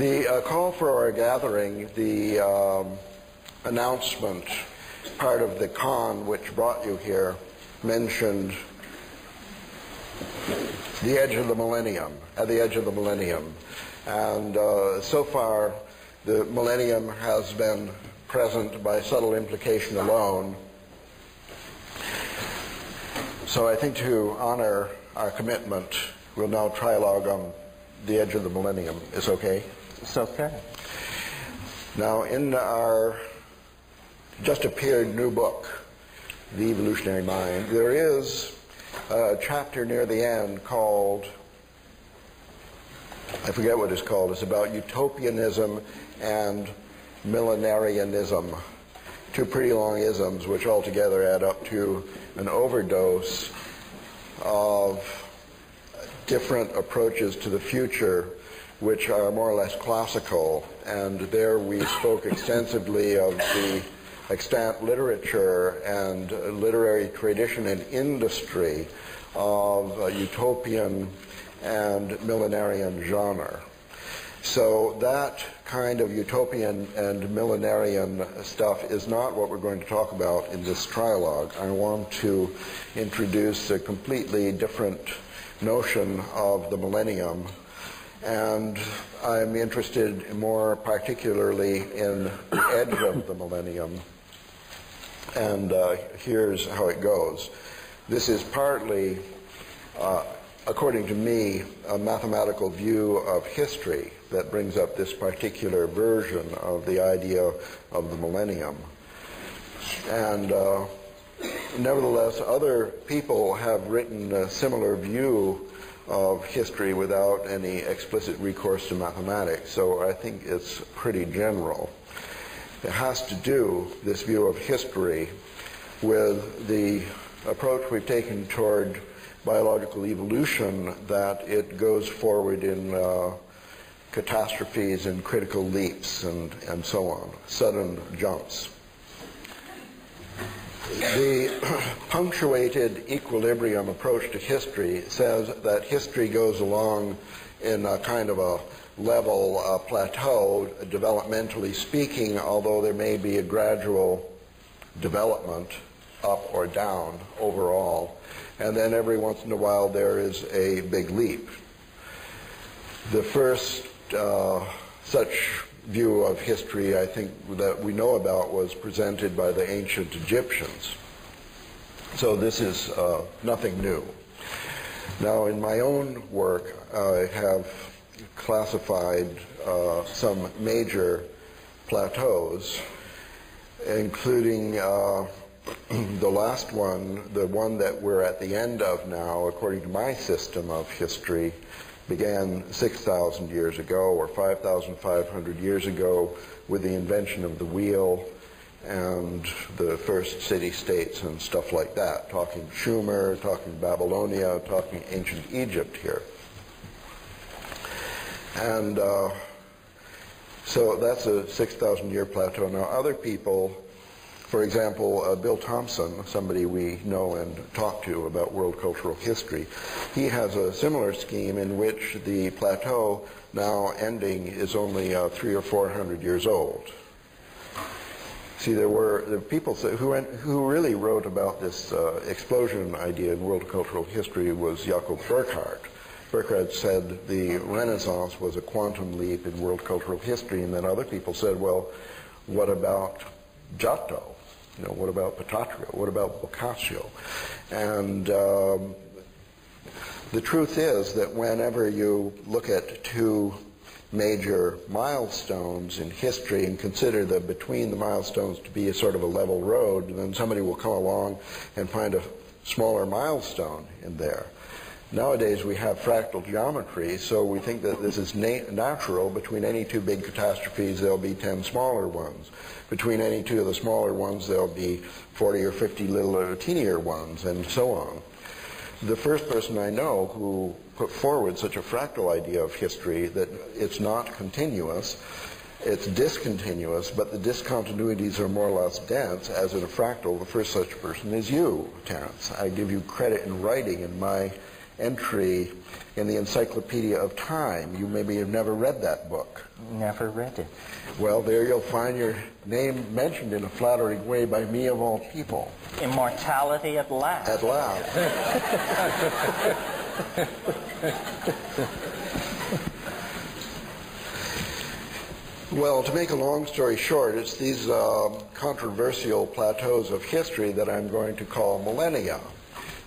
The call for our gathering, the announcement, part of the con which brought you here, mentioned the edge of the millennium, at the edge of the millennium. And so far, the millennium has been present by subtle implication alone. So I think to honor our commitment, we'll now trialogue on the edge of the millennium. Is okay? It's okay. Now, in our just appeared new book, The Evolutionary Mind, there is a chapter near the end called, I forget what it's called, it's about utopianism and millenarianism. Two pretty long isms which altogether add up to an overdose of different approaches to the future which are more or less classical. And there we spoke extensively of the extant literature and literary tradition and industry of utopian and millenarian genre. So that kind of utopian and millenarian stuff is not what we're going to talk about in this trialogue. I want to introduce a completely different notion of the millennium, and I'm interested more particularly in the edge of the millennium. And here's how it goes. This is partly, according to me, a mathematical view of history that brings up this particular version of the idea of the millennium. And nevertheless, other people have written a similar view of history without any explicit recourse to mathematics, so I think it's pretty general. It has to do, this view of history, with the approach we've taken toward biological evolution, that it goes forward in catastrophes and critical leaps and so on, sudden jumps. The punctuated equilibrium approach to history says that history goes along in a kind of a level plateau, developmentally speaking, although there may be a gradual development up or down overall. And then every once in a while there is a big leap. The first such view of history, I think, that we know about was presented by the ancient Egyptians. So this is nothing new. Now, in my own work, I have classified some major plateaus, including the last one, the one that we're at the end of now, according to my system of history, began 6,000 years ago or 5,500 years ago with the invention of the wheel and the first city-states and stuff like that, talking Sumer, talking Babylonia, talking ancient Egypt here. And so that's a 6,000-year plateau. Now, other people, for example, Bill Thompson, somebody we know and talk to about world cultural history, he has a similar scheme in which the plateau now ending is only 300 or 400 years old. See, there were people who really wrote about this explosion idea in world cultural history was Jakob Burckhardt. Burckhardt said the Renaissance was a quantum leap in world cultural history, and then other people said, well, what about Giotto? You know, what about Patatrio? What about Boccaccio? And the truth is that whenever you look at two major milestones in history and consider that between the milestones to be a sort of a level road, then somebody will come along and find a smaller milestone in there. Nowadays we have fractal geometry, so we think that this is natural. Between any two big catastrophes, there'll be 10 smaller ones. Between any two of the smaller ones, there'll be 40 or 50 little teenier ones, and so on. The first person I know who put forward such a fractal idea of history, that it's not continuous, it's discontinuous, but the discontinuities are more or less dense, as in a fractal, the first such person is you, Terence. I give you credit in writing in my entry in the Encyclopedia of Time. You maybe have never read that book. Never read it. Well, there you'll find your name mentioned in a flattering way by me of all people. Immortality at last. At last. Well, to make a long story short, it's these controversial plateaus of history that I'm going to call millennia.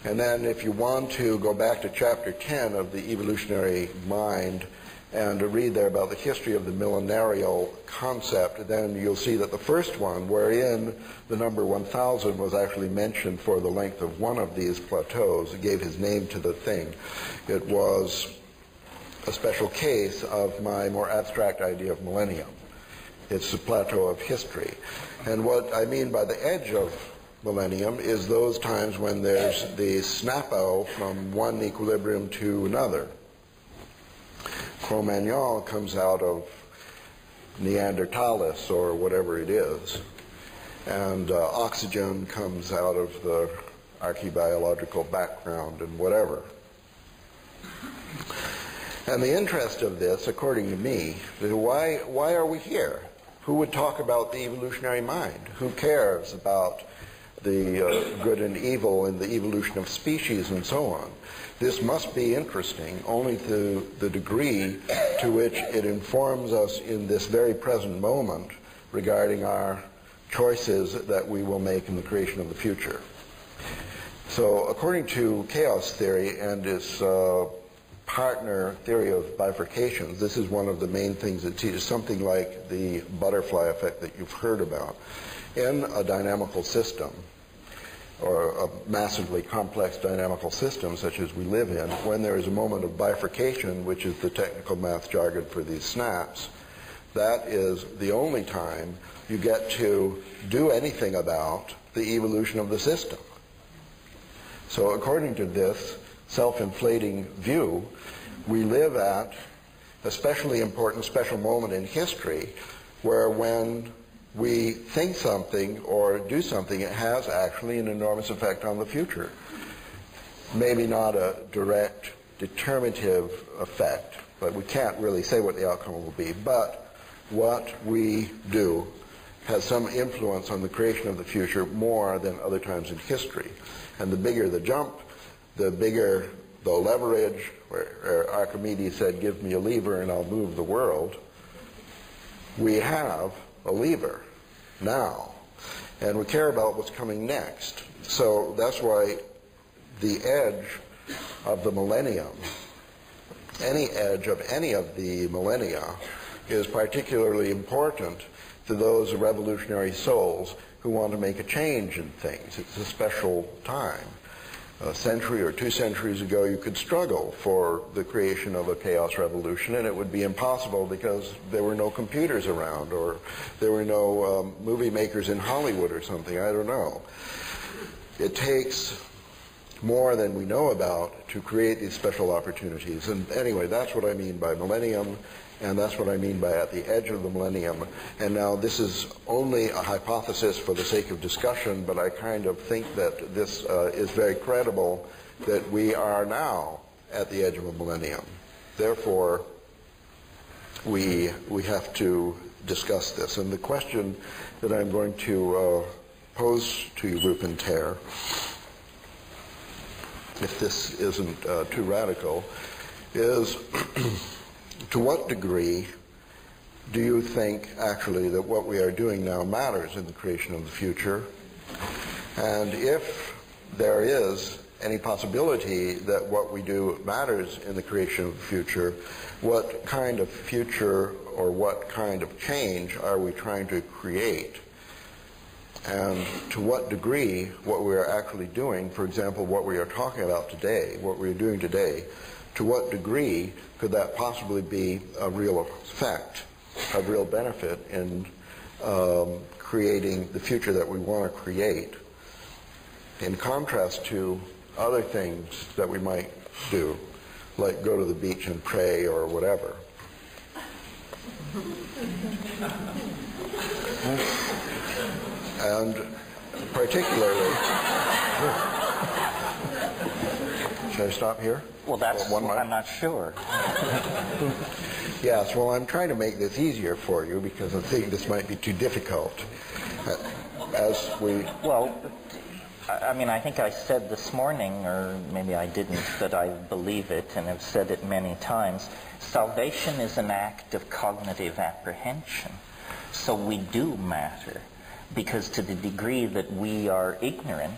And then if you want to go back to chapter 10 of the Evolutionary Mind and to read there about the history of the millenarial concept, then you'll see that the first one, wherein the number 1000 was actually mentioned for the length of one of these plateaus, it gave his name to the thing. It was a special case of my more abstract idea of millennium. It's the plateau of history. And what I mean by the edge of millennium is those times when there's the snap-out from one equilibrium to another. Cro-Magnon comes out of Neanderthalis or whatever it is, and oxygen comes out of the archaeobiological background and whatever. And the interest of this, according to me, is why are we here? Who would talk about the evolutionary mind? Who cares about the good and evil and the evolution of species and so on? This must be interesting only to the degree to which it informs us in this very present moment regarding our choices that we will make in the creation of the future. So according to chaos theory and its partner theory of bifurcations, this is one of the main things that teaches something like the butterfly effect that you've heard about. In a dynamical system, or a massively complex dynamical system such as we live in, when there is a moment of bifurcation, which is the technical math jargon for these snaps, that is the only time you get to do anything about the evolution of the system. So according to this self-inflating view, we live at a especially important special moment in history where when we think something or do something, it has actually an enormous effect on the future. Maybe not a direct determinative effect, but we can't really say what the outcome will be. But what we do has some influence on the creation of the future more than other times in history. And the bigger the jump, the bigger the leverage, where Archimedes said, give me a lever and I'll move the world. We have a lever now, and we care about what's coming next. So that's why the edge of the millennium, any edge of any of the millennia, is particularly important to those revolutionary souls who want to make a change in things. It's a special time. A century or 2 centuries ago, you could struggle for the creation of a chaos revolution, and it would be impossible because there were no computers around, or there were no movie makers in Hollywood or something. I don't know. It takes more than we know about to create these special opportunities. And anyway, that's what I mean by millennium, and that's what I mean by at the edge of the millennium. And now this is only a hypothesis for the sake of discussion, but I kind of think that this is very credible, that we are now at the edge of a millennium. Therefore, we have to discuss this. And the question that I'm going to pose to you, Rupin Ter, if this isn't too radical, is to what degree do you think actually that what we are doing now matters in the creation of the future? And if there is any possibility that what we do matters in the creation of the future, what kind of future or what kind of change are we trying to create? And to what degree what we are actually doing, for example, what we are talking about today, what we are doing today, to what degree could that possibly be a real effect, a real benefit in creating the future that we want to create, in contrast to other things that we might do, like go to the beach and pray or whatever. And particularly, Should I stop here? Well, that's One more? I'm not sure. Yes, well, I'm trying to make this easier for you because I think this might be too difficult. As we... Well, I mean, I think I said this morning, or maybe I didn't, but I believe it and have said it many times. Salvation is an act of cognitive apprehension. So we do matter, because to the degree that we are ignorant,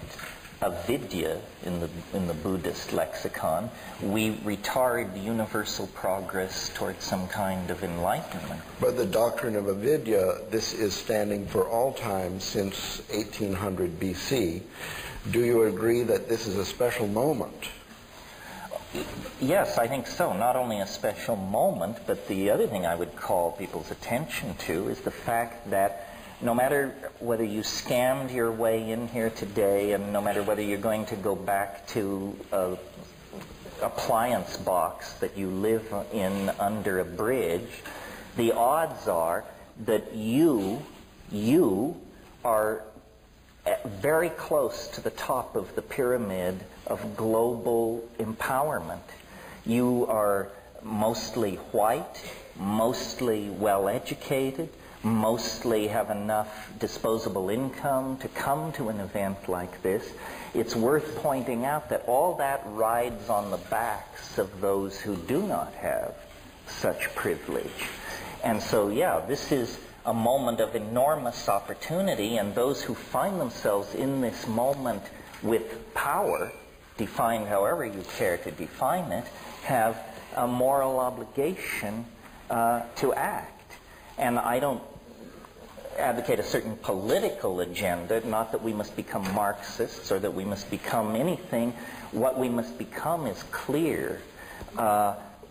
avidya in the Buddhist lexicon, we retard universal progress towards some kind of enlightenment. But the doctrine of avidya, this is standing for all time since 1800 BC. Do you agree that this is a special moment? Yes, I think so. Not only a special moment, but the other thing I would call people's attention to is the fact that no matter whether you scammed your way in here today, and no matter whether you're going to go back to an appliance box that you live in under a bridge, the odds are that you are very close to the top of the pyramid of global empowerment. You are mostly white, mostly well-educated, mostly have enough disposable income to come to an event like this. It's worth pointing out that all that rides on the backs of those who do not have such privilege. And so, yeah, this is a moment of enormous opportunity, and those who find themselves in this moment with power, defined however you care to define it, have a moral obligation to act. And I don't advocate a certain political agenda, not that we must become Marxists or that we must become anything. What we must become is clear.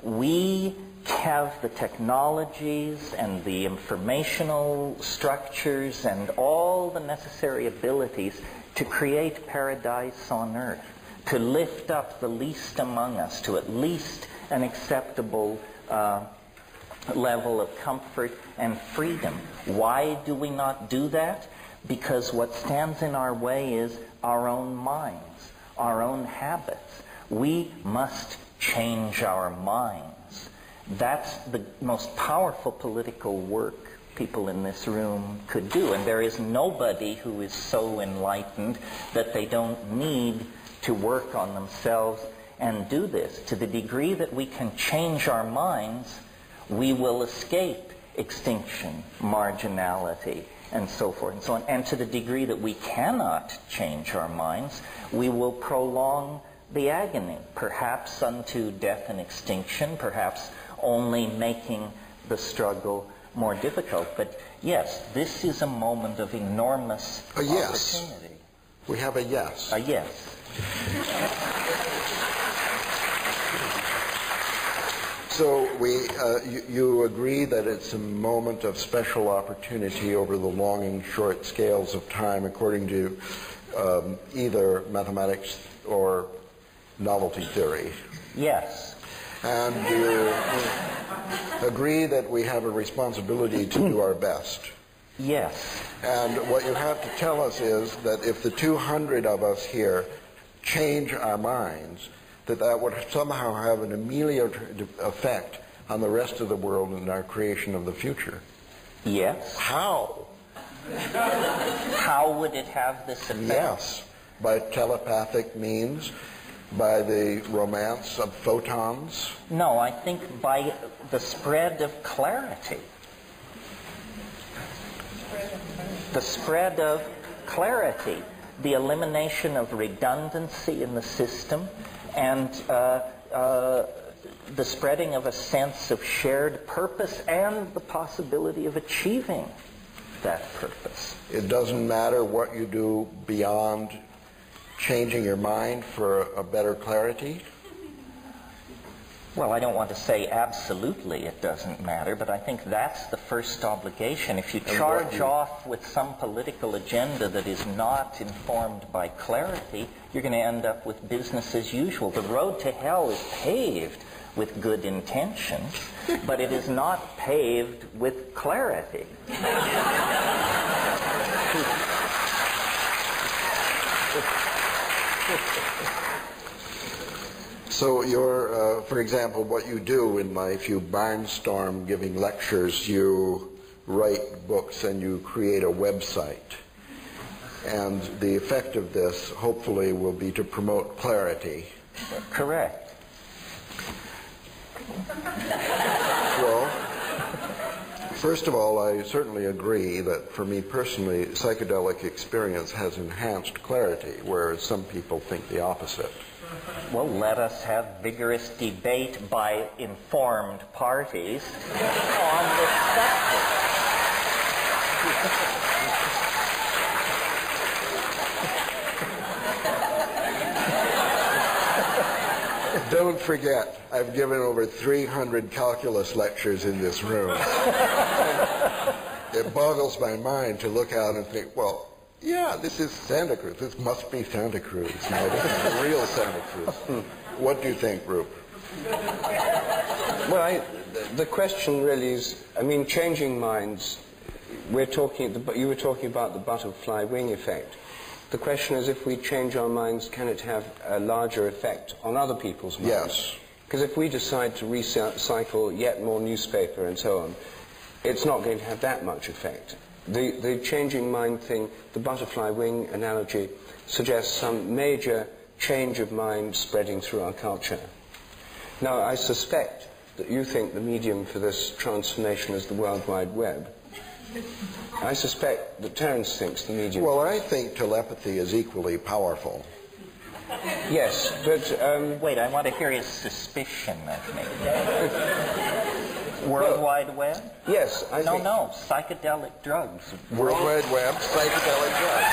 We have the technologies and the informational structures and all the necessary abilities to create paradise on earth, to lift up the least among us to at least an acceptable level of comfort and freedom. Why do we not do that? Because what stands in our way is our own minds, our own habits. We must change our minds. That's the most powerful political work people in this room could do. And there is nobody who is so enlightened that they don't need to work on themselves and do this. To the degree that we can change our minds, we will escape extinction, marginality, and so forth and so on. And to the degree that we cannot change our minds, we will prolong the agony, perhaps unto death and extinction, perhaps only making the struggle more difficult. But yes, this is a moment of enormous opportunity. We have a yes. A yes. So you agree that it's a moment of special opportunity over the long and short scales of time, according to either mathematics or novelty theory? Yes. And you agree that we have a responsibility to do our best? Yes. And what you have to tell us is that if the 200 of us here change our minds, that would somehow have an ameliorative effect on the rest of the world and our creation of the future. Yes. How? How would it have this effect? Yes. By telepathic means, by the romance of photons. No, I think by the spread of clarity. The spread of clarity. The elimination of redundancy in the system, and the spreading of a sense of shared purpose and the possibility of achieving that purpose. It doesn't matter what you do beyond changing your mind for a better clarity? Well, I don't want to say absolutely it doesn't matter, but I think that's the first obligation. If you charge off with some political agenda that is not informed by clarity, you're going to end up with business as usual. The road to hell is paved with good intentions, but it is not paved with clarity. So you're, for example, what you do in life, you barnstorm giving lectures, you write books, and you create a website. And the effect of this, hopefully, will be to promote clarity. Correct. Well, first of all, I certainly agree that for me personally, psychedelic experience has enhanced clarity, whereas some people think the opposite. Well, let us have vigorous debate by informed parties on this subject. Don't forget, I've given over 300 calculus lectures in this room. It boggles my mind to look out and think, well, yeah, this is Santa Cruz. This must be Santa Cruz. No, this is the real Santa Cruz. What do you think, Rup? Well, the question really is, I mean, changing minds, you were talking about the butterfly wing effect. The question is, if we change our minds, can it have a larger effect on other people's minds? Yes. Because if we decide to recycle yet more newspaper and so on, it's not going to have that much effect. The changing mind thing, the butterfly wing analogy, suggests some major change of mind spreading through our culture. Now, I suspect that you think the medium for this transformation is the World Wide Web. I suspect that Terence thinks the medium... Well, I think telepathy is equally powerful. Yes, but... Wait, I want to hear his suspicion of me. World Wide Web? Yes, I think... No, psychedelic drugs. World Wide Web, psychedelic drugs.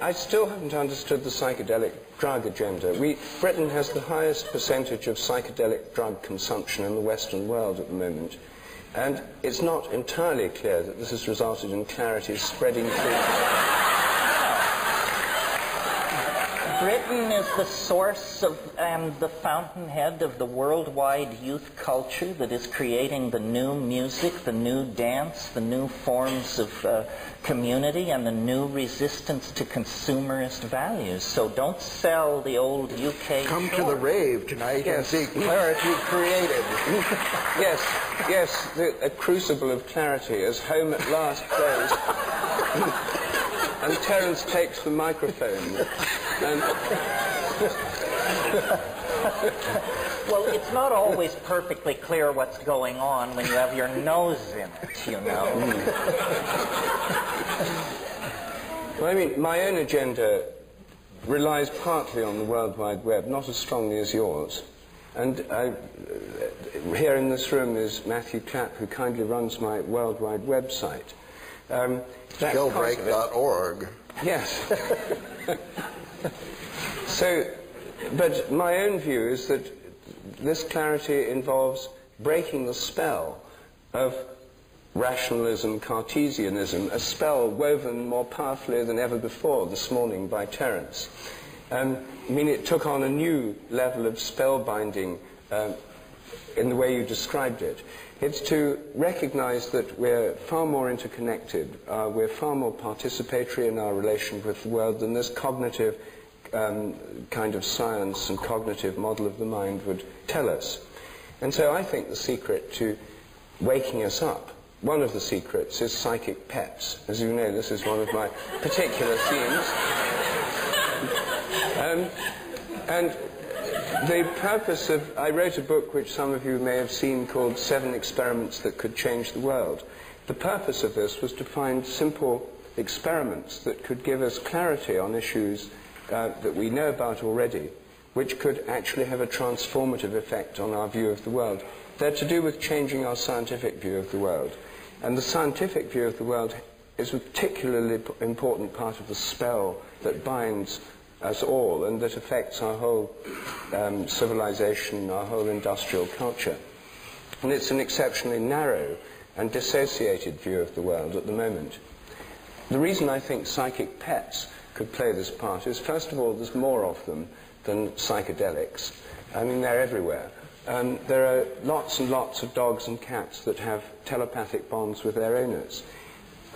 I still haven't understood the psychedelic drug agenda. Britain has the highest percentage of psychedelic drug consumption in the Western world at the moment. And it's not entirely clear that this has resulted in clarity spreading through... Britain is the source of and the fountainhead of the worldwide youth culture that is creating the new music, the new dance, the new forms of community, and the new resistance to consumerist values. So don't sell the old UK Come shore. to the rave tonight and see clarity created. Yes, a crucible of clarity as home at last closed. And Terence takes the microphone. Well, it's not always perfectly clear what's going on when you have your nose in it, you know. Well, I mean, my own agenda relies partly on the World Wide Web, not as strongly as yours. And here in this room is Matthew Clapp, who kindly runs my World Wide website. Sheldrake.org. Yes. So, but my own view is that this clarity involves breaking the spell of rationalism, Cartesianism, a spell woven more powerfully than ever before this morning by Terence. I mean, it took on a new level of spellbinding in the way you described it. It's to recognize that we're far more interconnected, we're far more participatory in our relation with the world than this cognitive kind of science and cognitive model of the mind would tell us. And so I think the secret to waking us up, one of the secrets, is psychic pets. As you know, this is one of my particular themes. And the purpose of... I wrote a book which some of you may have seen called 7 Experiments That Could Change the World. The purpose of this was to find simple experiments that could give us clarity on issues that we know about already, which could actually have a transformative effect on our view of the world. They're to do with changing our scientific view of the world. And the scientific view of the world is a particularly important part of the spell that binds us all and that affects our whole civilization, our whole industrial culture. And it's an exceptionally narrow and dissociated view of the world at the moment. The reason I think psychic pets could play this part is, first of all, there's more of them than psychedelics. I mean, they're everywhere. There are lots and lots of dogs and cats that have telepathic bonds with their owners.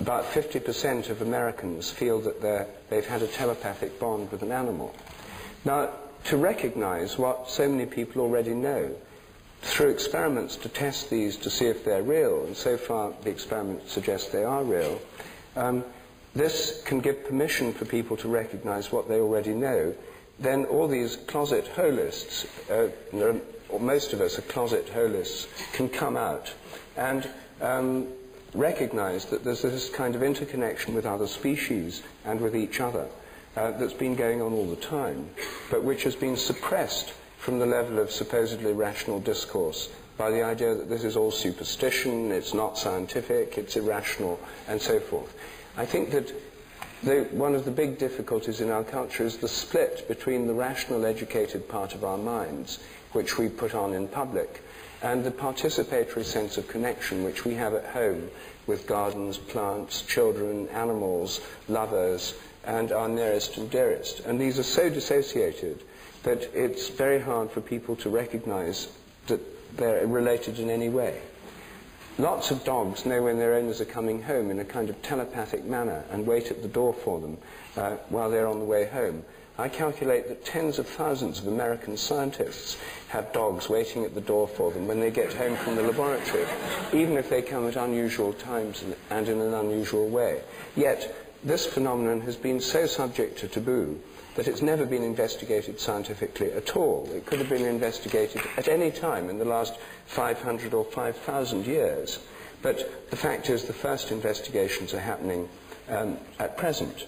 about 50% of Americans feel that they've had a telepathic bond with an animal. Now, to recognize what so many people already know, through experiments to test these to see if they're real, and so far the experiments suggest they are real, this can give permission for people to recognize what they already know. Then all these closet holists, most of us are closet holists, can come out and recognize that there's this kind of interconnection with other species and with each other that's been going on all the time, but which has been suppressed from the level of supposedly rational discourse by the idea that this is all superstition, it's not scientific, it's irrational, and so forth. I think that one of the big difficulties in our culture is the split between the rational, educated part of our minds, which we put on in public, and the participatory sense of connection which we have at home with gardens, plants, children, animals, lovers, and our nearest and dearest. And these are so dissociated that it's very hard for people to recognize that they're related in any way. Lots of dogs know when their owners are coming home in a kind of telepathic manner and wait at the door for them while they're on the way home. I calculate that tens of thousands of American scientists have dogs waiting at the door for them when they get home from the laboratory, even if they come at unusual times and in an unusual way. Yet, this phenomenon has been so subject to taboo that it's never been investigated scientifically at all. It could have been investigated at any time in the last 500 or 5,000 years. But the fact is the first investigations are happening at present.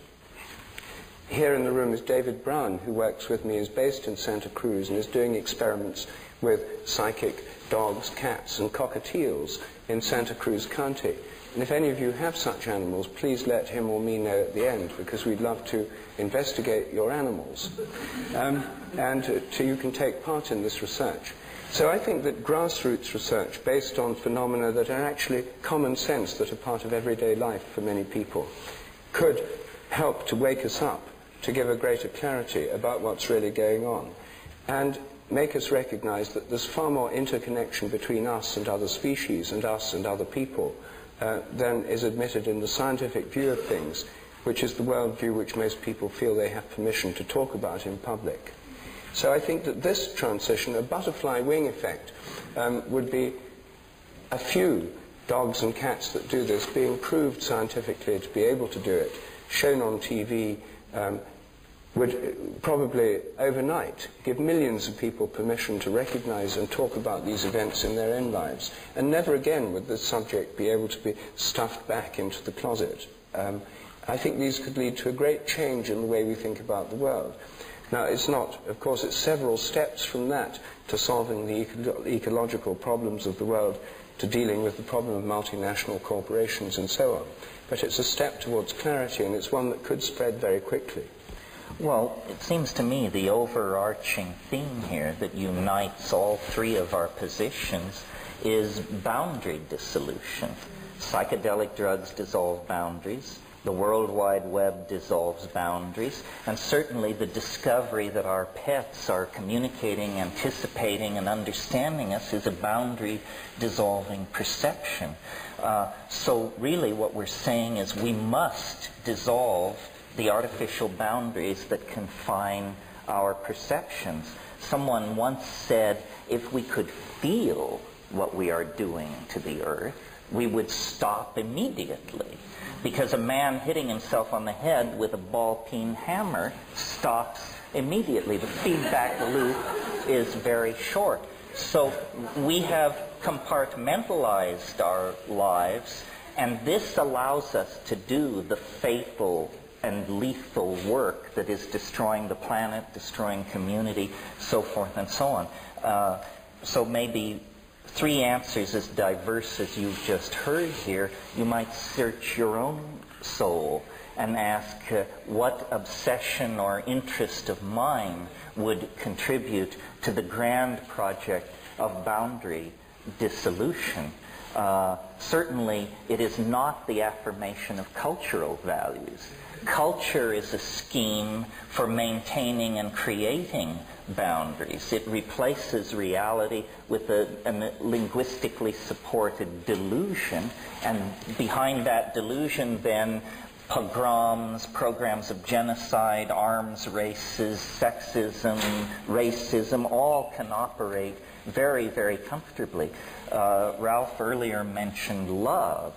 Here in the room is David Brown, who works with me, is based in Santa Cruz and is doing experiments with psychic dogs, cats and cockatiels in Santa Cruz County. And if any of you have such animals, please let him or me know at the end, because we'd love to investigate your animals. You can take part in this research. So I think that grassroots research based on phenomena that are actually common sense, that are part of everyday life for many people, could help to wake us up, to give a greater clarity about what's really going on, and make us recognize that there's far more interconnection between us and other species and us and other people than is admitted in the scientific view of things, which is the worldview which most people feel they have permission to talk about in public. So I think that this transition, a butterfly wing effect, would be a few dogs and cats that do this being proved scientifically to be able to do it, shown on TV, would probably overnight give millions of people permission to recognize and talk about these events in their own lives. And never again would this subject be able to be stuffed back into the closet. I think these could lead to a great change in the way we think about the world. Now, it's not, of course, it's several steps from that to solving the ecological problems of the world, to dealing with the problem of multinational corporations and so on. But it's a step towards clarity, and it's one that could spread very quickly. Well, it seems to me the overarching theme here that unites all three of our positions is boundary dissolution. Psychedelic drugs dissolve boundaries. The World Wide Web dissolves boundaries, and certainly the discovery that our pets are communicating, anticipating, and understanding us is a boundary-dissolving perception. So really what we're saying is we must dissolve the artificial boundaries that confine our perceptions. Someone once said, if we could feel what we are doing to the earth, we would stop immediately. Because a man hitting himself on the head with a ball-peen hammer stops immediately. The feedback loop is very short. So we have compartmentalized our lives, and this allows us to do the fatal and lethal work that is destroying the planet, destroying community, so forth and so on. So maybe three answers as diverse as you've just heard here. You might search your own soul and ask what obsession or interest of mine would contribute to the grand project of boundary dissolution. Certainly, it is not the affirmation of cultural values. Culture is a scheme for maintaining and creating boundaries. It replaces reality with a linguistically supported delusion, and behind that delusion then pogroms, programs of genocide, arms races, sexism, racism, all can operate very, very comfortably. Ralph earlier mentioned love.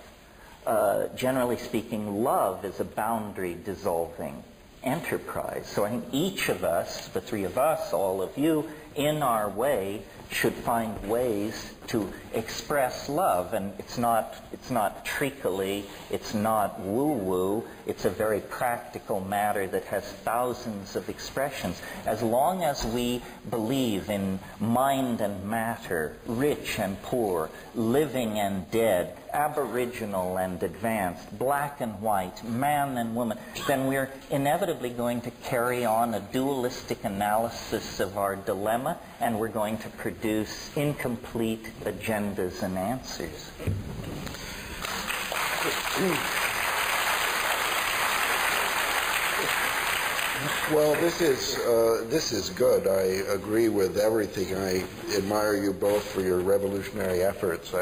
Generally speaking, love is a boundary-dissolving enterprise. So I think each of us, the three of us, all of you, in our way, should find ways to express love. And it's not treacly, it's not woo-woo, it's a very practical matter that has thousands of expressions. As long as we believe in mind and matter, rich and poor, living and dead, aboriginal and advanced, black and white, man and woman, then we're inevitably going to carry on a dualistic analysis of our dilemma, and we're going to produce incomplete agendas and answers. Well, this is good. I agree with everything. I admire you both for your revolutionary efforts.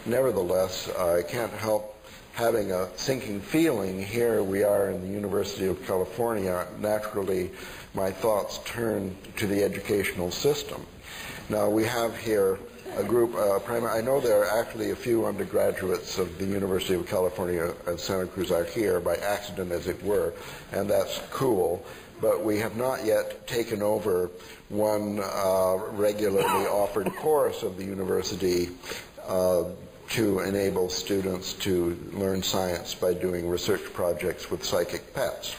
Nevertheless, I can't help having a sinking feeling. Here we are in the University of California. Naturally, my thoughts turn to the educational system. Now, we have here a group, I know there are actually a few undergraduates of the University of California at Santa Cruz are here by accident, as it were, and that's cool. But we have not yet taken over one regularly offered course of the university to enable students to learn science by doing research projects with psychic pets.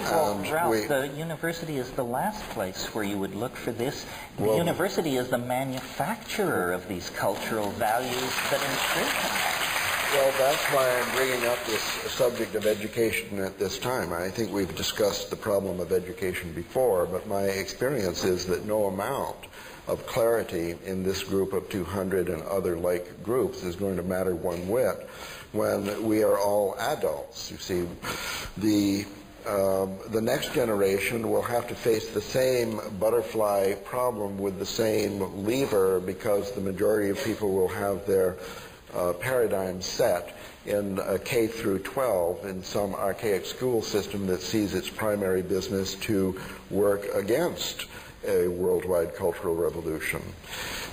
Well, Ralph, the university is the last place where you would look for this. The university is the manufacturer of these cultural values that imprison us. Well, that's why I'm bringing up this subject of education at this time. I think we've discussed the problem of education before, but my experience is that no amount of clarity in this group of 200 and other like groups is going to matter one whit when we are all adults. You see, the next generation will have to face the same butterfly problem with the same lever, because the majority of people will have their paradigm set in K through 12 in some archaic school system that sees its primary business to work against a worldwide cultural revolution.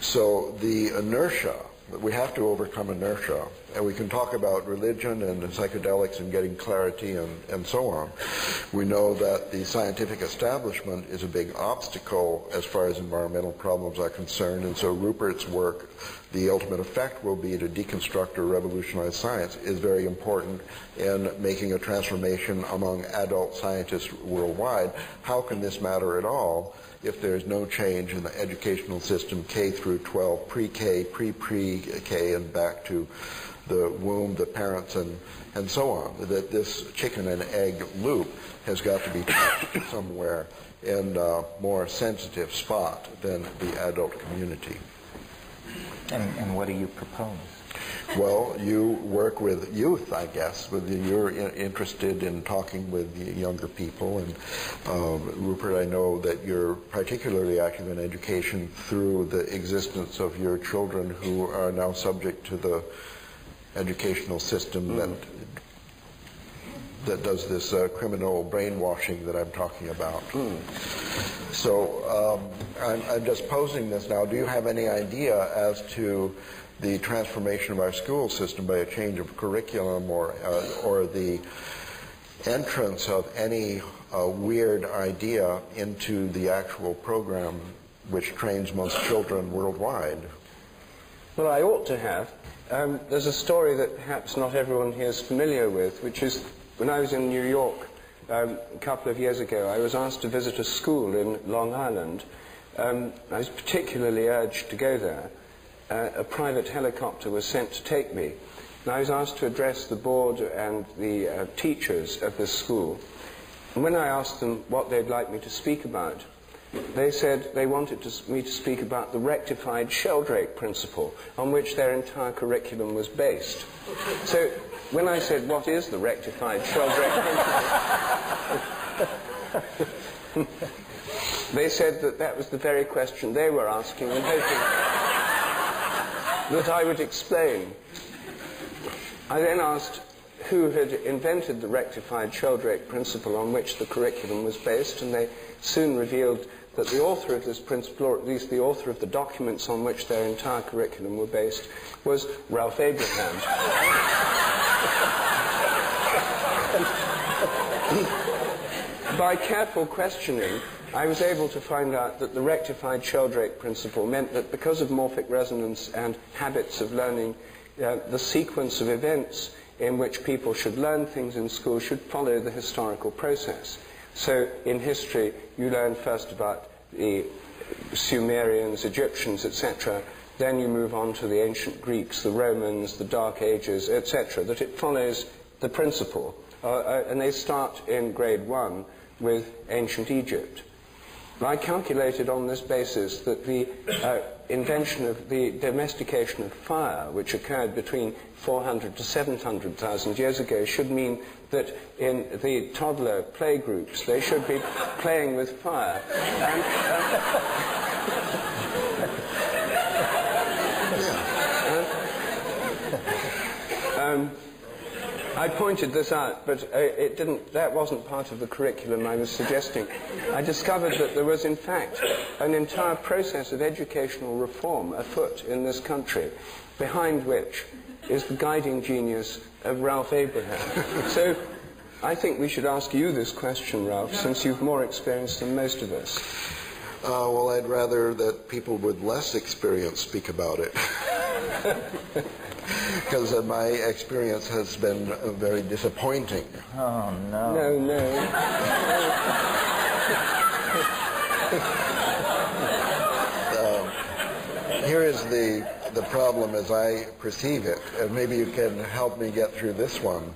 So the inertia, we have to overcome inertia, and we can talk about religion and psychedelics and getting clarity and so on. We know that the scientific establishment is a big obstacle as far as environmental problems are concerned, and so Rupert's work, the ultimate effect will be to deconstruct or revolutionize science, is very important in making a transformation among adult scientists worldwide. How can this matter at all if there's no change in the educational system K through 12, pre-K, pre-K, and back to the womb, the parents, and so on? That this chicken and egg loop has got to be touched somewhere in a more sensitive spot than the adult community. And what do you propose? Well, you work with youth, I guess. You're interested in talking with younger people. And Rupert, I know that you're particularly active in education through the existence of your children who are now subject to the educational system that does this criminal brainwashing that I'm talking about. So I'm just posing this now. Do you have any idea as to the transformation of our school system by a change of curriculum or the entrance of any weird idea into the actual program which trains most children worldwide? Well, I ought to have. There's a story that perhaps not everyone here is familiar with, which is when I was in New York a couple of years ago, I was asked to visit a school in Long Island. I was particularly urged to go there. A private helicopter was sent to take me, and I was asked to address the board and the teachers of this school. And when I asked them what they'd like me to speak about, They said they wanted me to speak about the rectified Sheldrake principle, on which their entire curriculum was based. So when I said, what is the rectified Sheldrake principle? They said that that was the very question they were asking and hoping that I would explain. I then asked who had invented the rectified Sheldrake principle on which the curriculum was based, and they soon revealed that the author of this principle, or at least the author of the documents on which their entire curriculum were based, was Ralph Abraham. By careful questioning, I was able to find out that the rectified Sheldrake principle meant that because of morphic resonance and habits of learning, the sequence of events in which people should learn things in school should follow the historical process. So in history, you learn first about the Sumerians, Egyptians, etc. Then you move on to the ancient Greeks, the Romans, the Dark Ages, etc. That it follows the principle. And they start in grade 1 with ancient Egypt. I calculated on this basis that the invention of the domestication of fire, which occurred between 400 to 700,000 years ago, should mean that in the toddler playgroups they should be playing with fire. I pointed this out, but that wasn't part of the curriculum I was suggesting. I discovered that there was, in fact, an entire process of educational reform afoot in this country, behind which is the guiding genius of Ralph Abraham. So I think we should ask you this question, Ralph, since you've more experience than most of us. Well, I'd rather that people with less experience speak about it. Because my experience has been very disappointing. Oh, no. No. Here is the problem as I perceive it, and maybe you can help me get through this one.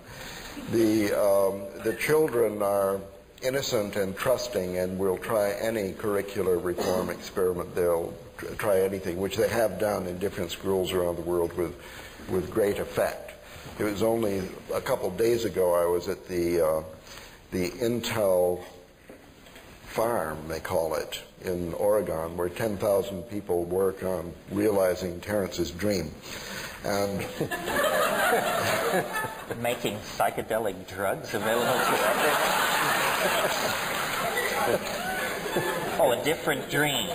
The children are innocent and trusting and will try any curricular reform experiment. They'll try anything, which they have done in different schools around the world with great effect. It was only a couple days ago I was at the Intel farm, they call it, in Oregon, where 10,000 people work on realizing Terence's dream. And making psychedelic drugs available to everyone. Oh, a different dream.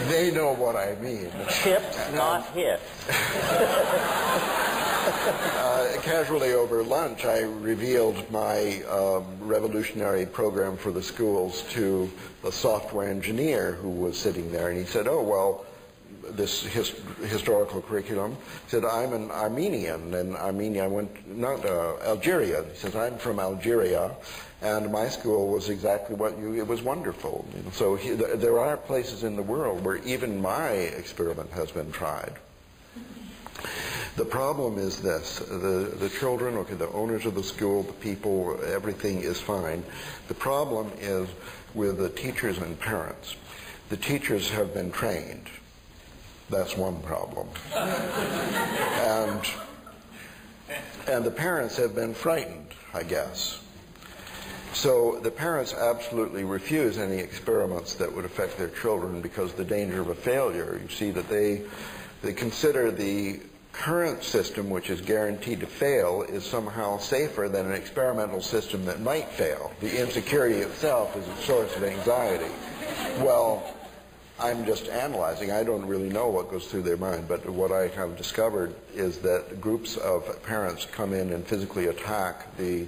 They know what I mean. Chips, not hits. Casually over lunch, I revealed my revolutionary program for the schools to a software engineer who was sitting there, and he said, "Oh, well, this historical curriculum." He said, "I'm an Armenian, and Armenia Algeria." He says, "I'm from Algeria, and my school was exactly it was wonderful." So there are places in the world where even my experiment has been tried. The problem is this: the children, okay, the owners of the school, the people, everything is fine. The problem is with the teachers and parents. The teachers have been trained. That's one problem. And the parents have been frightened, I guess. So the parents absolutely refuse any experiments that would affect their children because of the danger of a failure. You see that they consider the current system, which is guaranteed to fail, is somehow safer than an experimental system that might fail. The insecurity itself is a source of anxiety. Well, I'm just analyzing. I don't really know what goes through their mind, but what I have discovered is that groups of parents come in and physically attack the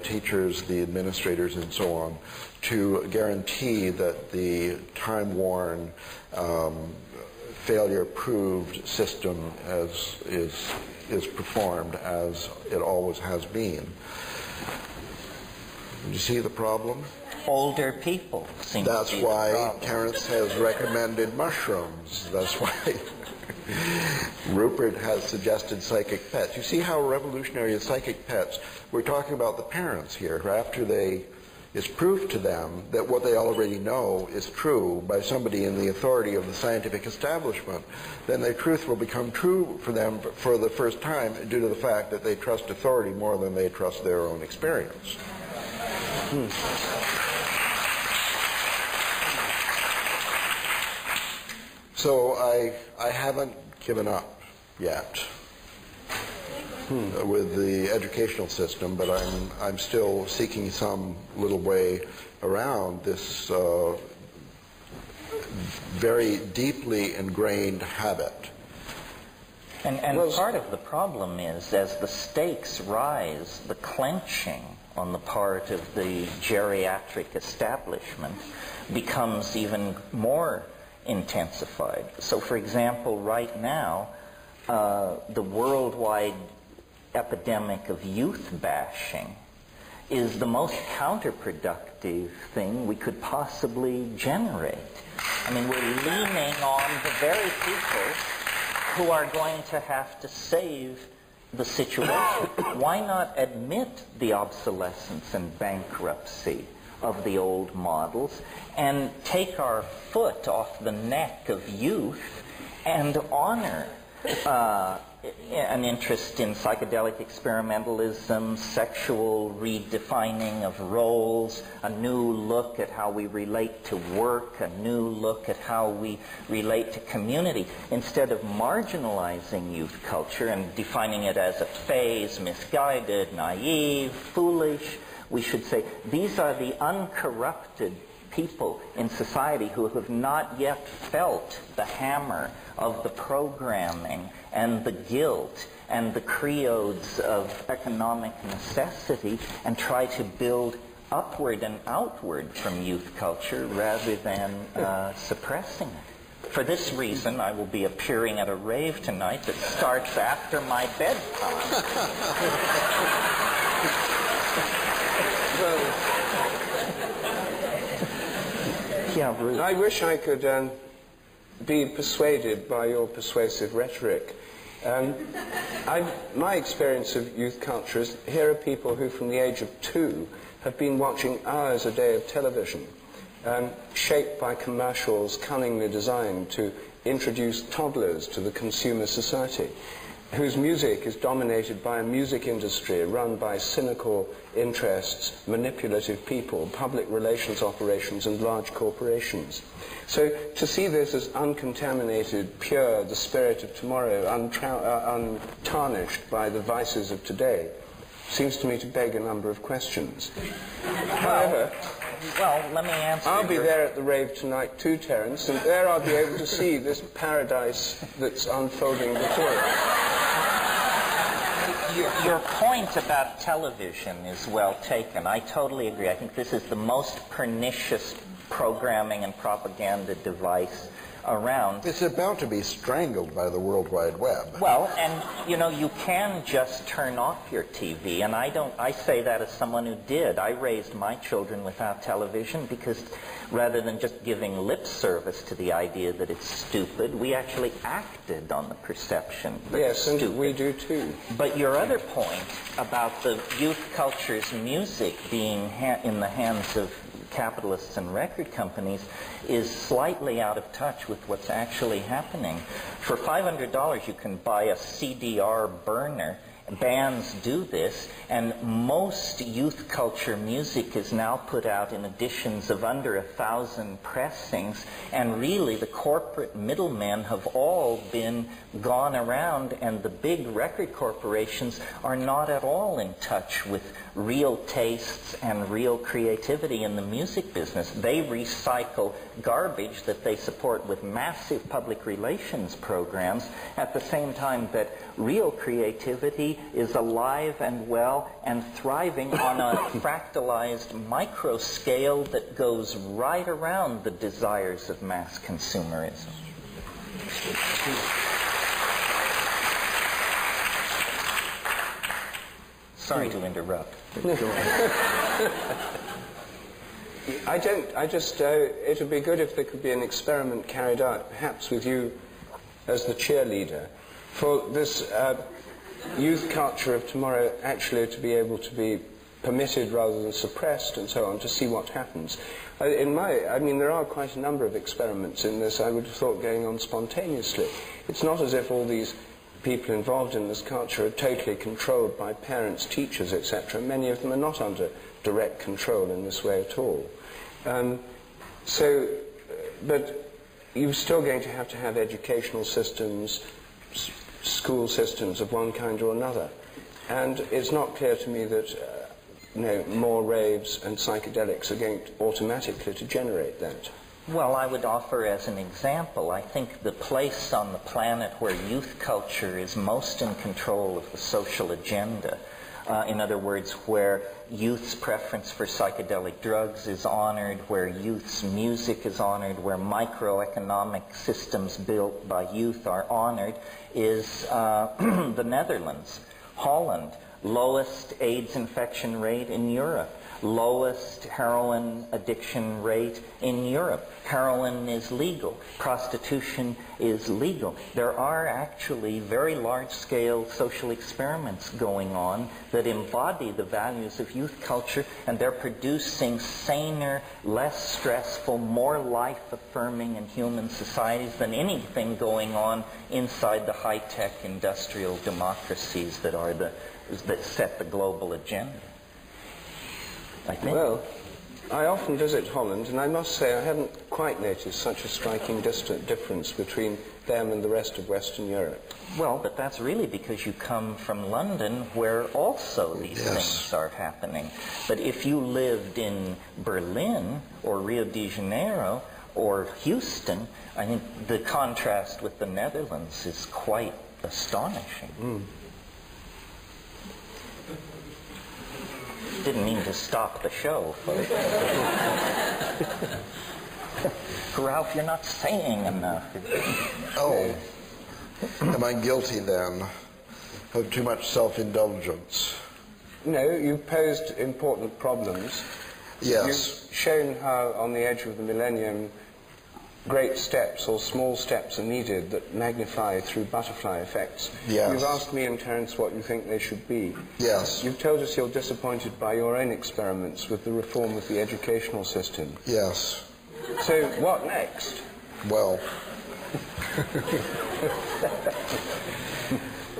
teachers, the administrators, and so on, to guarantee that the time-worn, failure-proved system is performed as it always has been. Do you see the problem? Older people seem to That's be why the problem. Terence has recommended mushrooms. That's why Rupert has suggested psychic pets. You see how revolutionary is psychic pets? We're talking about the parents here. After they is proof to them that what they already know is true by somebody in the authority of the scientific establishment, then their truth will become true for them for the first time due to the fact that they trust authority more than they trust their own experience. So I haven't given up yet with the educational system, but I'm still seeking some little way around this very deeply ingrained habit. And part of the problem is, as the stakes rise, the clenching on the part of the geriatric establishment becomes even more intensified. So, for example, right now, the worldwide epidemic of youth bashing is the most counterproductive thing we could possibly generate. I mean, we're leaning on the very people who are going to have to save the situation. Why not admit the obsolescence and bankruptcy of the old models and take our foot off the neck of youth and honor an interest in psychedelic experimentalism, sexual redefining of roles, a new look at how we relate to work, a new look at how we relate to community. Instead of marginalizing youth culture and defining it as a phase, misguided, naive, foolish, we should say these are the uncorrupted people in society who have not yet felt the hammer of the programming and the guilt and the creodes of economic necessity, and try to build upward and outward from youth culture rather than suppressing it. For this reason, I will be appearing at a rave tonight that starts after my bedtime. Yeah, Ruth. I wish I could be persuaded by your persuasive rhetoric. My experience of youth culture is here are people who from the age of 2 have been watching hours a day of television, shaped by commercials cunningly designed to introduce toddlers to the consumer society, whose music is dominated by a music industry run by cynical interests, manipulative people, public relations operations, and large corporations. So to see this as uncontaminated, pure, the spirit of tomorrow, untarnished by the vices of today, seems to me to beg a number of questions. However, well, let me answer. I'll be there at the rave tonight too, Terence, and there I'll be able to see this paradise that's unfolding before us. Your point about television is well taken. I totally agree. I think this is the most pernicious programming and propaganda device around. It's about to be strangled by the World Wide Web. Well, and you know, you can just turn off your TV, and I say that as someone who did. I raised my children without television because rather than just giving lip service to the idea that it's stupid, we actually acted on the perception that it's stupid. Yes, and we do too. But your other point about the youth culture's music being in the hands of capitalists and record companies is slightly out of touch with what's actually happening. For $500 you can buy a CDR burner. Bands do this, and most youth culture music is now put out in editions of under 1,000 pressings, and really the corporate middlemen have all been gone around, and the big record corporations are not at all in touch with real tastes and real creativity in the music business. They recycle garbage that they support with massive public relations programs at the same time that real creativity is alive and well and thriving on a fractalized micro scale that goes right around the desires of mass consumerism. Sorry to interrupt. It would be good if there could be an experiment carried out, perhaps with you as the cheerleader, for this youth culture of tomorrow actually to be able to be permitted rather than suppressed and so on, to see what happens. I mean, there are quite a number of experiments in this, I would have thought, going on spontaneously. It's not as if all these people involved in this culture are totally controlled by parents, teachers, etc. Many of them are not under direct control in this way at all. But you're still going to have educational systems, school systems of one kind or another. And it's not clear to me that more raves and psychedelics are going automatically to generate that. Well, I would offer as an example, I think the place on the planet where youth culture is most in control of the social agenda, in other words, where youth's preference for psychedelic drugs is honored, where youth's music is honored, where microeconomic systems built by youth are honored, is the Netherlands, Holland, lowest AIDS infection rate in Europe, lowest heroin addiction rate in Europe. Heroin is legal. Prostitution is legal. There are actually very large-scale social experiments going on that embody the values of youth culture, and they're producing saner, less stressful, more life-affirming and human societies than anything going on inside the high-tech industrial democracies that set the global agenda. I think. Well, I often visit Holland, and I must say I haven't quite noticed such a striking difference between them and the rest of Western Europe. Well, but that's really because you come from London, where also these things are happening. But if you lived in Berlin or Rio de Janeiro or Houston, I think the contrast with the Netherlands is quite astonishing. Mm. Didn't mean to stop the show, folks. Ralph, you're not saying enough. Oh, am I guilty then of too much self-indulgence? No, you've posed important problems. Yes. You've shown how on the edge of the millennium great steps or small steps are needed that magnify through butterfly effects. Yes. You've asked me and Terence what you think they should be. Yes. You've told us you're disappointed by your own experiments with the reform of the educational system. Yes. So what next? Well,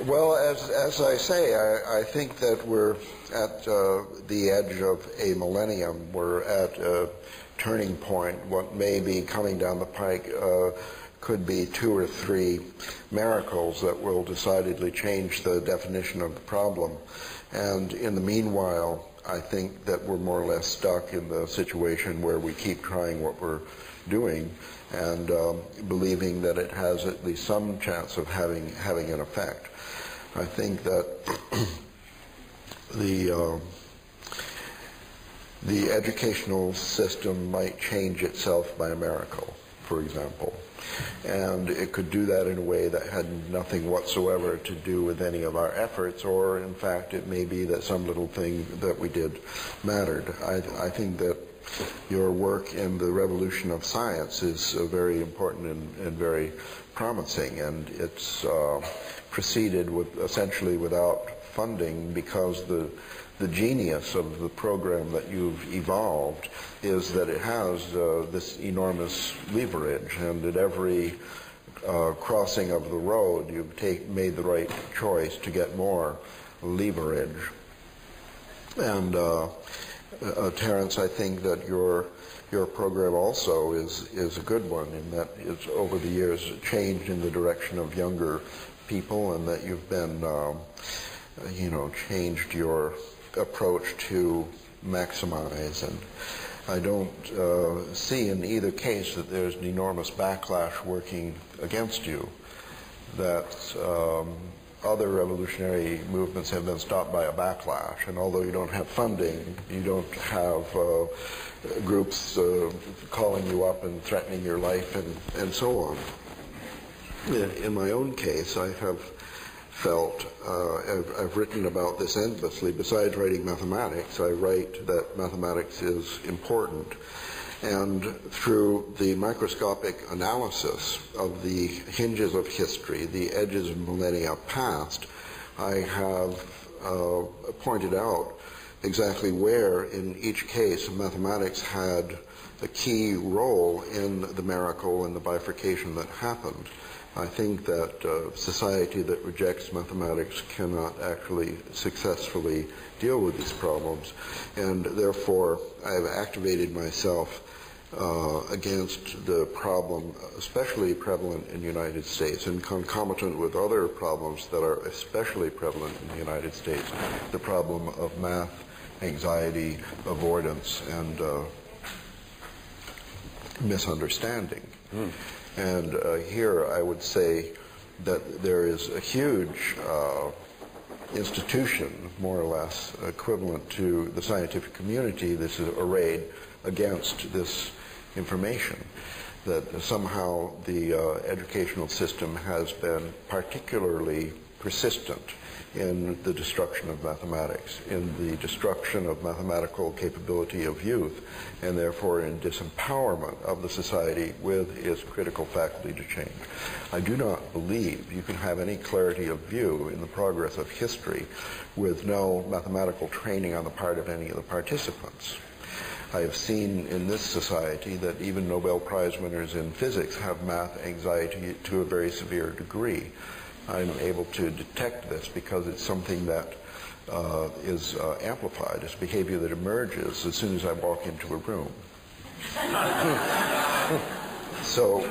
well, as I say, I think that we're at the edge of a millennium. We're at a turning point. What may be coming down the pike could be 2 or 3 miracles that will decidedly change the definition of the problem. And in the meanwhile, I think that we're more or less stuck in the situation where we keep trying what we're doing and believing that it has at least some chance of having an effect. I think that the educational system might change itself by a miracle, for example. And it could do that in a way that had nothing whatsoever to do with any of our efforts, or in fact it may be that some little thing that we did mattered. I think that your work in the revolution of science is very important and very promising, and it's proceeded with essentially without funding, because the genius of the program that you've evolved is that it has this enormous leverage, and at every crossing of the road you've made the right choice to get more leverage. And Terence, I think that your program also is a good one, in that it's over the years changed in the direction of younger people, and that you've been changed your approach to maximize. And I don't see in either case that there's an enormous backlash working against you, that other revolutionary movements have been stopped by a backlash, and although you don't have funding, you don't have groups calling you up and threatening your life and so on. In my own case, I have felt, I've written about this endlessly. Besides writing mathematics, I write that mathematics is important. And through the microscopic analysis of the hinges of history, the edges of millennia past, I have pointed out exactly where, in each case, mathematics had a key role in the miracle and the bifurcation that happened. I think that a society that rejects mathematics cannot actually successfully deal with these problems, and therefore I've activated myself against the problem especially prevalent in the United States and concomitant with other problems that are especially prevalent in the United States, the problem of math, anxiety, avoidance, and misunderstanding. And here I would say that there is a huge institution, more or less, equivalent to the scientific community that is arrayed against this information, that somehow the educational system has been particularly persistent in the destruction of mathematics, in the destruction of mathematical capability of youth, and therefore in disempowerment of the society with its critical faculty to change. I do not believe you can have any clarity of view in the progress of history with no mathematical training on the part of any of the participants. I have seen in this society that even Nobel Prize winners in physics have math anxiety to a very severe degree. I'm able to detect this because it's something that is amplified. It's behavior that emerges as soon as I walk into a room. So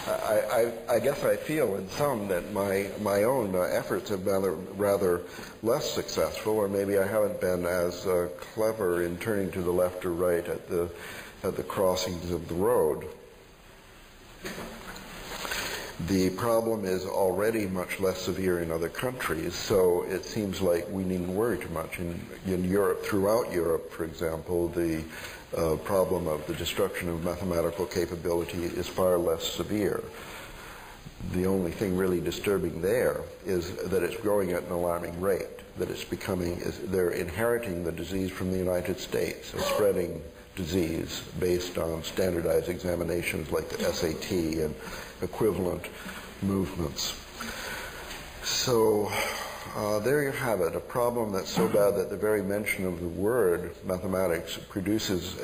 I guess I feel in some that my own efforts have been rather less successful, or maybe I haven't been as clever in turning to the left or right at the crossings of the road. The problem is already much less severe in other countries, so it seems like we needn't worry too much. In Europe, throughout Europe, for example, the problem of the destruction of mathematical capability is far less severe. The only thing really disturbing there is that it's growing at an alarming rate, that it's they're inheriting the disease from the United States, a spreading disease based on standardized examinations like the SAT and equivalent movements. So there you have it, a problem that's so bad that the very mention of the word mathematics produces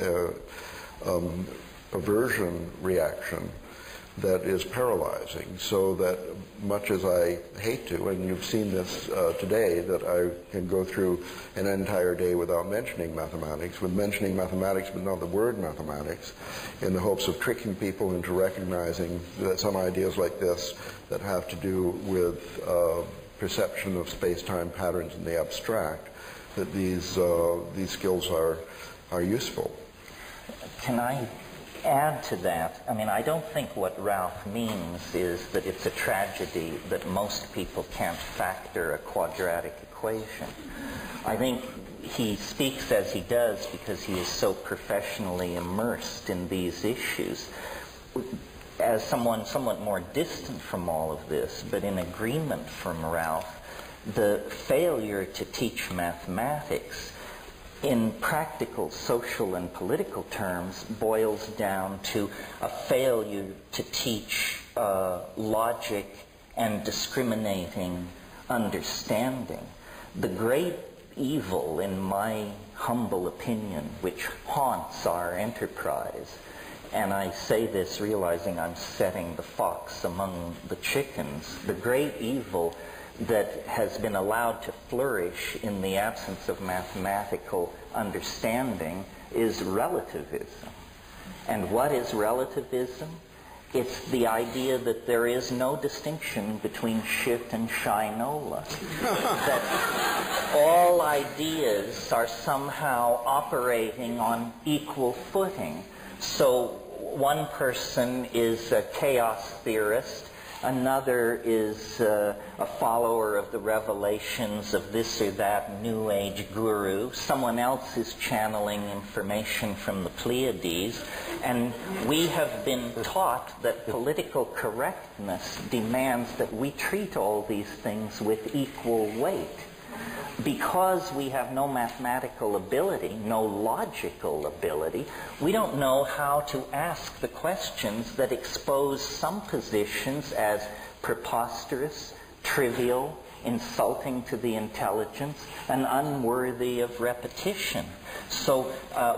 an aversion reaction that is paralyzing, so that much as I hate to, and you've seen this today, that I can go through an entire day without mentioning mathematics, with mentioning mathematics but not the word mathematics, in the hopes of tricking people into recognizing that some ideas like this that have to do with perception of space-time patterns in the abstract, that these skills are useful. Can I add to that? I mean, I don't think what Ralph means is that it's a tragedy that most people can't factor a quadratic equation. I think he speaks as he does because he is so professionally immersed in these issues. As someone somewhat more distant from all of this, but in agreement from Ralph, the failure to teach mathematics in practical, social, and political terms boils down to a failure to teach logic and discriminating understanding. The great evil, in my humble opinion, which haunts our enterprise, and I say this realizing I'm setting the fox among the chickens, the great evil that has been allowed to flourish in the absence of mathematical understanding is relativism. And what is relativism? It's the idea that there is no distinction between shit and shinola. That all ideas are somehow operating on equal footing. So one person is a chaos theorist, another is a follower of the revelations of this or that New Age guru. Someone else is channeling information from the Pleiades. And we have been taught that political correctness demands that we treat all these things with equal weight. Because we have no mathematical ability, no logical ability, we don't know how to ask the questions that expose some positions as preposterous, trivial, insulting to the intelligence, and unworthy of repetition. So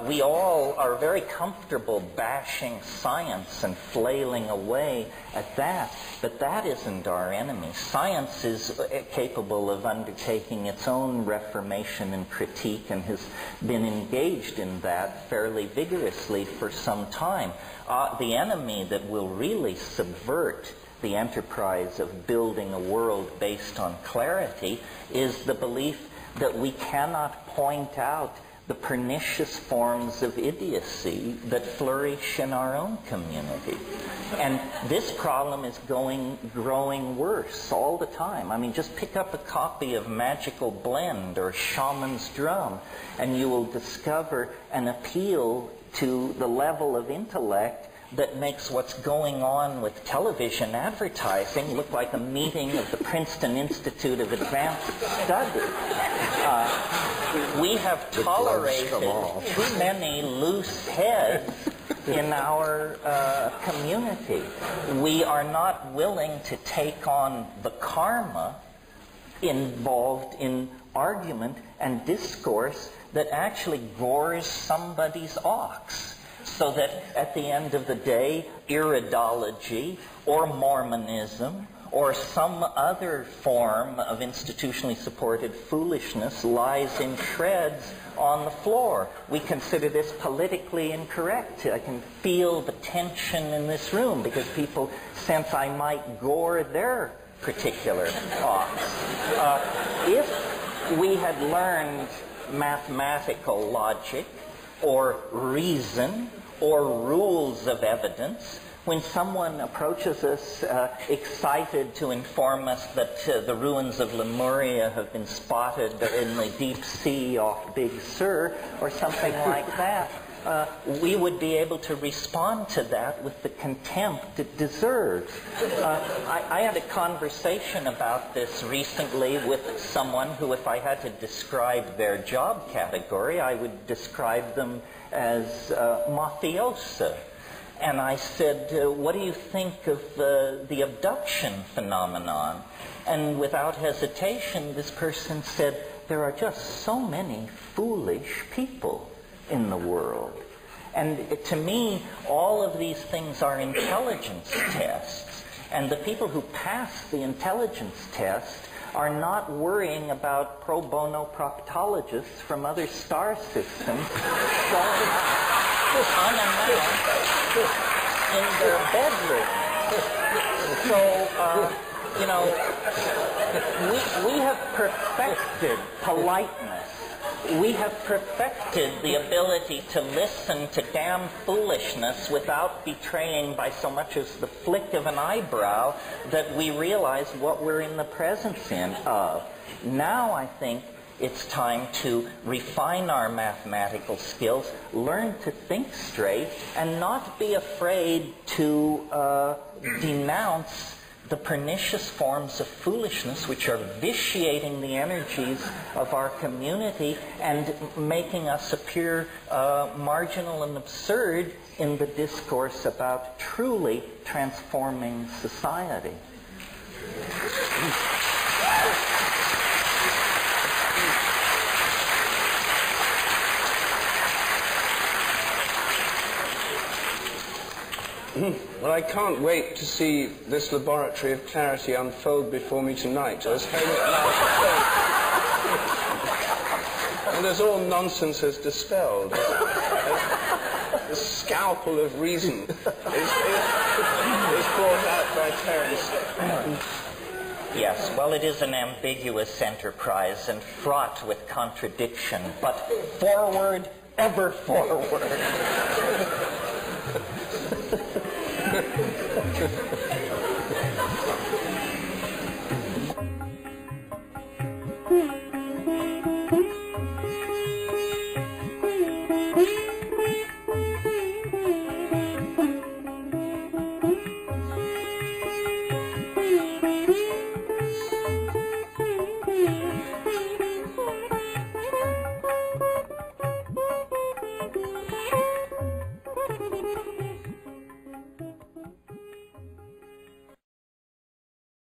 we all are very comfortable bashing science and flailing away at that, but that isn't our enemy. Science is capable of undertaking its own reformation and critique, and has been engaged in that fairly vigorously for some time. The enemy that will really subvert the enterprise of building a world based on clarity is the belief that we cannot point out the pernicious forms of idiocy that flourish in our own community. And this problem is growing worse all the time. I mean, just pick up a copy of Magical Blend or Shaman's Drum, and you will discover an appeal to the level of intellect that makes what's going on with television advertising look like a meeting of the Princeton Institute of Advanced Study. We have tolerated too many loose heads in our community. We are not willing to take on the karma involved in argument and discourse that actually gores somebody's ox, so that at the end of the day, iridology or Mormonism or some other form of institutionally supported foolishness lies in shreds on the floor. We consider this politically incorrect. I can feel the tension in this room because people sense I might gore their particular ox. If we had learned mathematical logic or reason or rules of evidence, when someone approaches us excited to inform us that the ruins of Lemuria have been spotted in the deep sea off Big Sur or something like that, we would be able to respond to that with the contempt it deserves. I had a conversation about this recently with someone who, if I had to describe their job category, I would describe them as mafiosa. And I said, what do you think of the abduction phenomenon? And without hesitation, this person said, there are just so many foolish people in the world. And to me, all of these things are intelligence tests. And the people who pass the intelligence test are not worrying about pro bono proctologists from other star systems showing up unannounced in their bedroom. So, we have perfected politeness. We have perfected the ability to listen to damn foolishness without betraying by so much as the flick of an eyebrow that we realize what we're in the presence of. Now I think it's time to refine our mathematical skills, learn to think straight, and not be afraid to denounce the pernicious forms of foolishness which are vitiating the energies of our community and making us appear marginal and absurd in the discourse about truly transforming society. Well, I can't wait to see this laboratory of clarity unfold before me tonight as and as all nonsense is dispelled, as the scalpel of reason is brought out by Terence. Yes, well, it is an ambiguous enterprise and fraught with contradiction, but forward, ever forward.